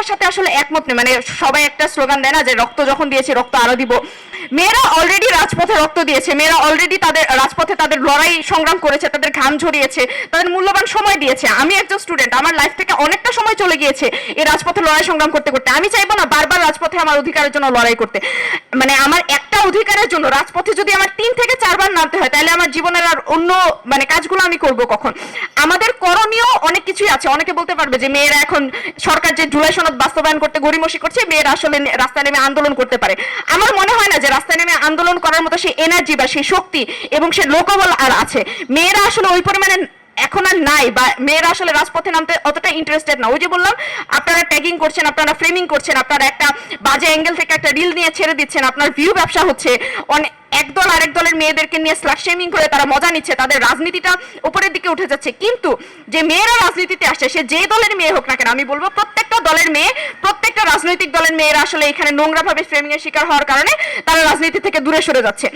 কথার সাথে আসলে একমত নেই। মানে সবাই একটা স্লোগান দেয় না যে রক্ত যখন দিয়েছে রক্ত আরো দিব। মেয়েরা অলরেডি রাজপথে রক্ত দিয়েছে, মেয়েরা অলরেডি তাদের রাজপথে তাদের লড়াই সংগ্রাম করেছে, তাদের ঘাম ঝরিয়েছে, তাদের মূল্যবান সময় দিয়েছে। আমি একজন স্টুডেন্ট, আমার লাইফ থেকে অনেকটা সময় চলে গিয়েছে এই রাজপথে লড়াই সংগ্রাম করতে করতে। আমি চাইবো না বারবার রাজপথে আমার অধিকারের জন্য লড়াই করতে। মানে আমার একটা অধিকারের জন্য রাজপথে যদি আমার 3 থেকে 4 বার নামতে হয়, তাহলে আমার জীবনের আর অন্য মানে কাজগুলো আমি করব কখন? আমাদের করণীয় অনেক কিছুই আছে। অনেকে বলতে পারবে যে মেয়েরা এখন সরকার যে জুলাই সনদ বাস্তবায়ন করতে গড়িমসি করছে, মেয়েরা আসলে রাস্তায় নেমে আন্দোলন করতে পারে। আমার মনে হয় না যে রাস্তায় নেমে আন্দোলন করার মতো সেই এনার্জি বা সেই শক্তি এবং সেই লোকবল আর আছে। মেয়েরা আসলে ওই পরিমাণে এখন আর নাই, বা মেয়েরা আসলে রাজপথে নামতে অতটা ইন্টারেস্টেড না। ওই যে বললাম, আপনারা ট্যাগিং করছেন, আপনারা ফ্রেমিং করছেন, আপনারা একটা বাজে অ্যাঙ্গেল থেকে একটা রিল নিয়ে ছেড়ে দিচ্ছেন, আপনার ভিউ ব্যবসা হচ্ছে। অনেক একদল আরেক দলের মেয়েদেরকে নিয়ে স্লাট শেমিং করে তারা মজা নিচ্ছে, তাদের রাজনীতিটা উপরের দিকে উঠে যাচ্ছে। কিন্তু যে মেয়েরা রাজনীতিতে আসছে, সে যে দলের মেয়ে হোক না কেন, আমি বলবো প্রত্যেকটা দলের মেয়ে, প্রত্যেকটা রাজনৈতিক দলের মেয়েরা আসলে এখানে নোংরাভাবে ফ্রেমিং এর শিকার হওয়ার কারণে তারা রাজনীতি থেকে দূরে সরে যাচ্ছে।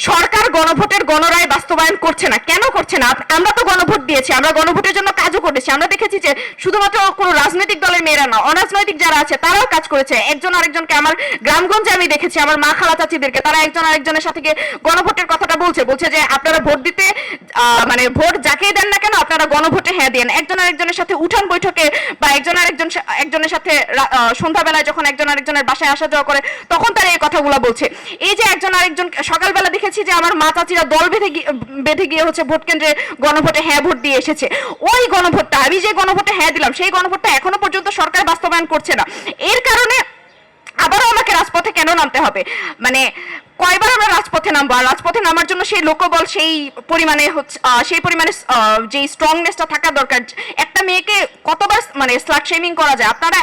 সরকার গণভোটের গণরায় বাস্তবায়ন করছে না। কেন করছে না? আমরা তো গণভোট দিয়েছি, আমরা গণভোটের জন্য কাজও করেছি। আমরা দেখেছি যে শুধুমাত্র কোনো রাজনৈতিক দলের মেয়েরা না, অরাজনৈতিক যারা আছে তারাও কাজ করেছে। একজন আরেকজনকে, আমার গ্রামগঞ্জে আমি দেখেছি আমার মা খালা চাচিদেরকে, তারা একজন আরেকজনের সাথে গিয়ে গণভোটের কথাটা বলছে যে আপনারা ভোট দিতে মানে ভোট যাকেই দেন না কেন আপনারা গণভোটে হ্যাঁ দেন। একজন আরেকজনের সাথে উঠান বৈঠকে বা একজনের সাথে সন্ধ্যাবেলায় যখন একজন আরেকজনের বাসায় আসা যাওয়া করে, তখন তারা এই কথাগুলো বলছে। এই যে একজন আরেকজন, সকালবেলা দেখেছি যে আমার মা চাচিরা দল বেঁধে গিয়ে হচ্ছে ভোট কেন্দ্রে গণভোটে হ্যাঁ ভোট দিয়ে এসেছে। ওই গণভোটটা, আমি যে গণভোটে হ্যাঁ দিলাম, সেই গণভোটটা এখনো পর্যন্ত সরকার বাস্তবায়ন করছে না। এর কারণে আবারও আমাকে রাজপথে কেন নামতে হবে? মানে কয়বার আমরা রাজপথে নামবো? আর রাজপথে নামার জন্য সেই লোকবল সেই পরিমাণে হচ্ছে, সেই পরিমাণে যে স্ট্রংনেসটা থাকা দরকার। একটা মেয়েকে কতবার মানে স্লাট শেমিং করা যায়? আপনারা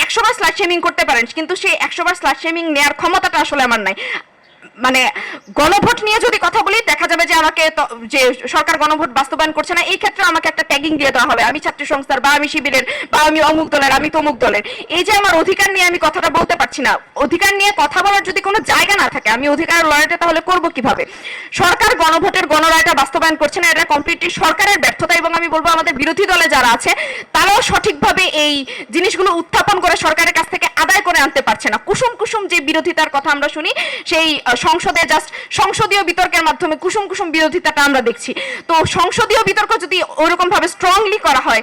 100 বার স্লাট শেমিং করতে পারেন, কিন্তু সেই 100 বার স্লাট শেমিং নেওয়ার ক্ষমতাটা আসলে আমার নাই। মানে গণভোট নিয়ে যদি কথা বলি, দেখা যাবে যে আমাকে যে সরকার গণভোট বাস্তবায়ন করছে না, এই ক্ষেত্রে আমাকে একটা ট্যাগিং দিয়ে দেওয়া হবে, আমি ছাত্র সংস্থার, বা আমি শিবিরের, বা আমি অমুক দলের, আমি তমুক দলের। এই যে আমার অধিকার নিয়ে আমি কথাটা বলতে পারছি না, অধিকার নিয়ে কথা বলার যদি কোনো জায়গা না থাকে, আমি অধিকারের লড়াইটা তাহলে করব কিভাবে? সরকার গণভোটের গণরায়টা বাস্তবায়ন করছে না, এটা কমপ্লিটলি সরকারের ব্যর্থতা। এবং আমি বলবো আমাদের বিরোধী দলে যারা আছে তারাও সঠিকভাবে এই জিনিসগুলো উত্থাপন করে সরকারের কাছ থেকে আদায় করে আনতে পারছে না। কুসুম কুসুম যে বিরোধিতার কথা আমরা শুনি, সেই সংসদে জাস্ট সংসদীয় বিতর্কের মাধ্যমে কুসুম কুসুম বিরোধিতাটা আমরা দেখছি। তো সংসদীয় বিতর্ক যদি ওরকম ভাবে স্ট্রংলি করা হয়,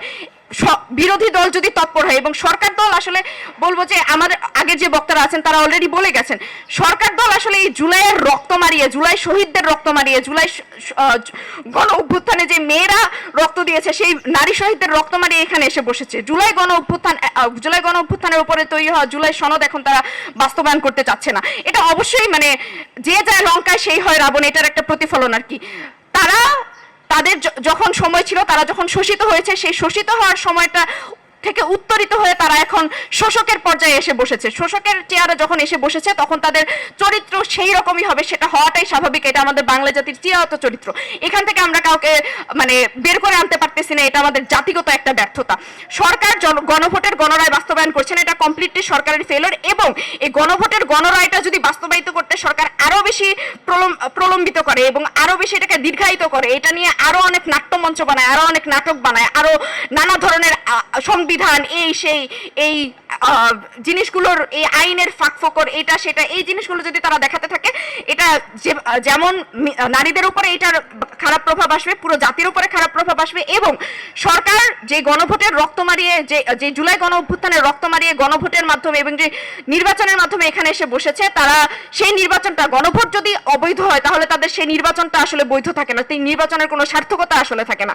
বিরোধী দল যদি তৎপর হয়, এবং সরকার দল আসলে বলবো যে আমাদের আগে যে বক্তারা আছেন তারা অলরেডি বলে গেছেন, সরকার দল আসলে এই জুলাইয়ের রক্ত মারিয়ে, জুলাই শহীদদের রক্ত মারিয়ে, জুলাই গণ অভ্যুত্থানে যে মেয়েরা রক্ত দিয়েছে, সেই নারী শহীদদের রক্ত মারিয়ে এখানে এসে বসেছে। জুলাই গণ অভ্যুত্থানের উপরে তৈরি হওয়া জুলাই সনদ এখন তারা বাস্তবায়ন করতে চাচ্ছে না। এটা অবশ্যই মানে যে যায় লঙ্কায় সেই হয় রাবণ, এটার একটা প্রতিফলন আর কি। তাদের যখন সময় ছিল, তারা যখন শোষিত হয়েছে, সেই শোষিত হওয়ার সময়টা থেকে উত্তরিত হয়ে তারা এখন শোষকের পর্যায়ে এসে বসেছে। শোষকের চেয়ারে যখন এসে বসেছে, তখন তাদের চরিত্র সেই রকমই হবে, সেটা হওয়াটাই স্বাভাবিক। এটা আমাদের বাংলা জাতির চিরায়ত চরিত্র। এখান থেকে আমরা কাউকে মানে বের করে আনতে পারতেছি না, এটা আমাদের জাতিগত একটা ব্যর্থতা। সরকার গণভোটের গণরায় বাস্তবায়ন করছে না, এটা কমপ্লিটলি সরকারের ফেলিওর। এবং এই গণভোটের গণরায়টা যদি বাস্তবায়িত করতে সরকার আরো বেশি প্রলম্বিত করে এবং আরো বেশি এটাকে দীর্ঘায়িত করে, এটা নিয়ে আরো অনেক নাট্যমঞ্চ বানায়, আরো অনেক নাটক বানায়, আরো নানা ধরনের সংবিধান, এই সেই এই জিনিসগুলোর, এই আইনের ফাঁকফোকর, এটা সেটা, এই জিনিসগুলো যদি তারা দেখাতে থাকে, এটা যেমন নারীদের উপরে এটার খারাপ প্রভাব আসবে, পুরো জাতির উপরে খারাপ প্রভাব আসবে। এবং সরকার যে গণভোটের রক্ত মারিয়ে, যে জুলাই গণ অভ্যুত্থানের রক্ত মারিয়ে গণভোটের মাধ্যমে এবং যে নির্বাচনের মাধ্যমে এখানে এসে বসেছে, তারা সেই নির্বাচনটা, গণভোট যদি অবৈধ হয় তাহলে তাদের সেই নির্বাচনটা আসলে বৈধ থাকে না, সেই নির্বাচনের কোনো সার্থকতা আসলে থাকে না।